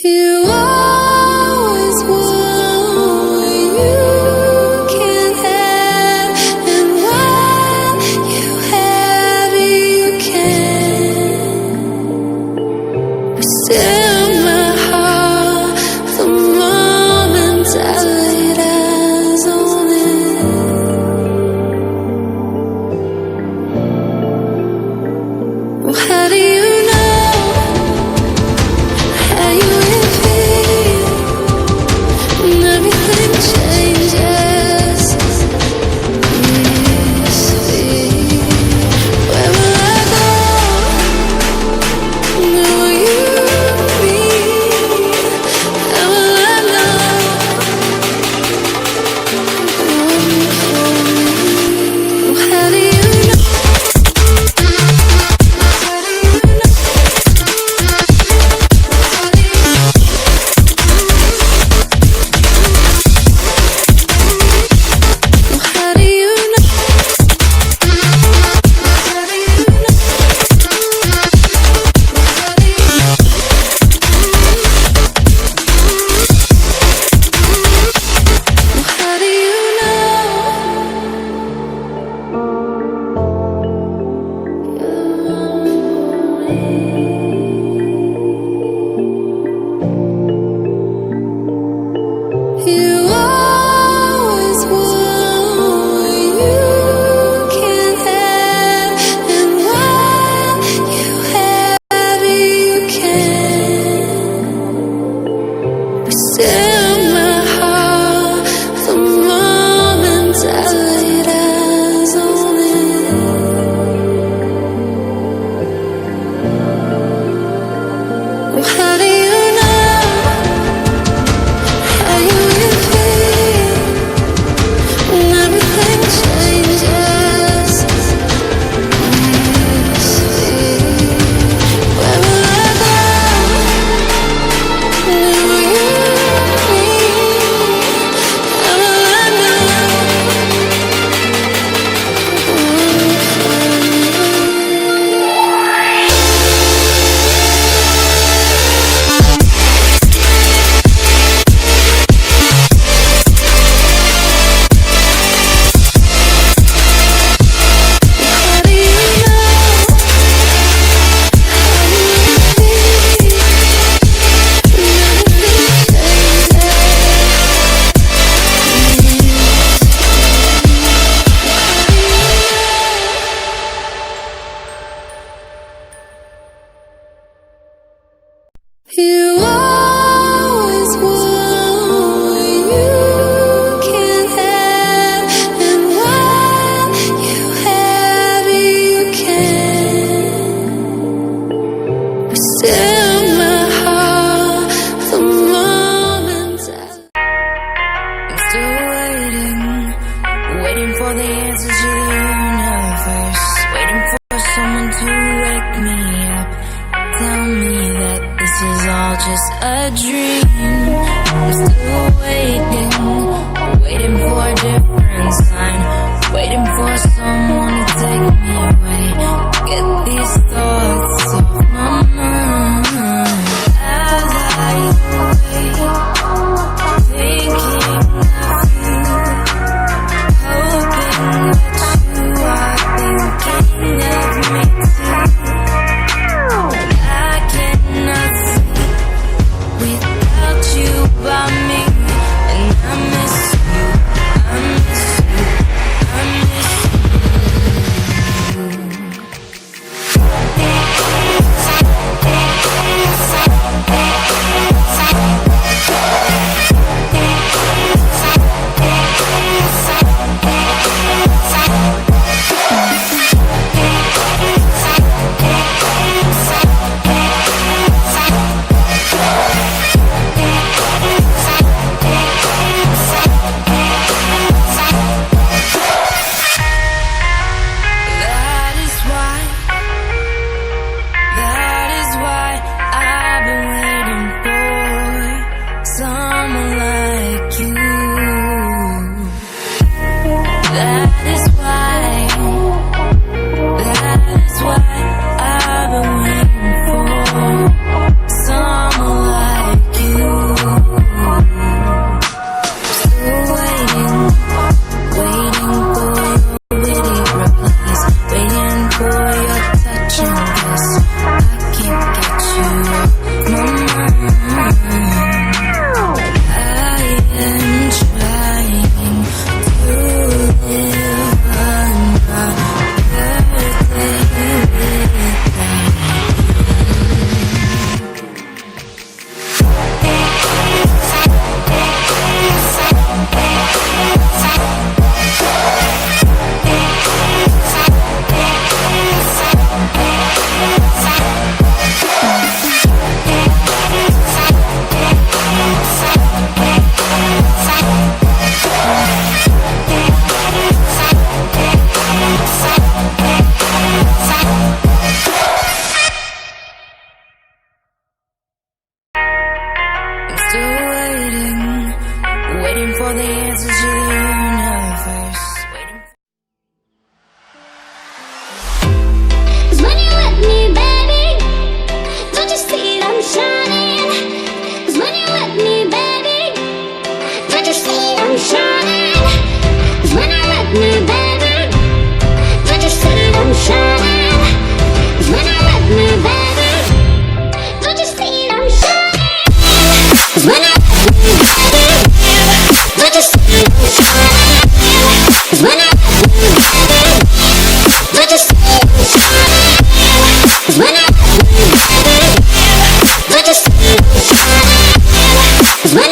You always want what you can't have, and when you have it, you can. But still, my heart, the moment I laid eyes on it. Well, how do you know how you will feel when everything changes? This fear, where will I go? Where will you be? How will I know one for me? Well, how do you know? How do you know? How do you know? You always want what you can't have, and when you have it, you can. But still, my heart, the moment I laid eyes on it. Well, how do you know how you will feel when everything changes? This fear, where will I go? Where will you be? How will I know How do you know how you will feel You always want what you can't have, and when you have it, you can. But still, my heart, the moment I'm still waiting for the answers to the universe, waiting for someone to wake me up, tell me that this is all just a dream. I'm still waiting for a different sign, waiting for someone to take me away, get these thoughts off my mind. As I wait, thinking of you, hoping that you are thinking of me too. I cannot sleep without you by me, and I miss you, I miss you, I miss you. for the answers to the universe. Waiting. 'Cause when you're with me, baby, don't you see I'm shining? 'Cause when you're with me, baby, don't you see I'm shining? 'Cause when you're with me, baby, don't you see I'm shining? 'Cause when you're with me, baby, don't you see I'm shining? 'Cause when you're with me, baby, don't you see I'm shining? 'Cause when you're with me, baby, don't you see I'm shining? 'Cause when you're with me, baby, don't you see I'm shining? 'Cause when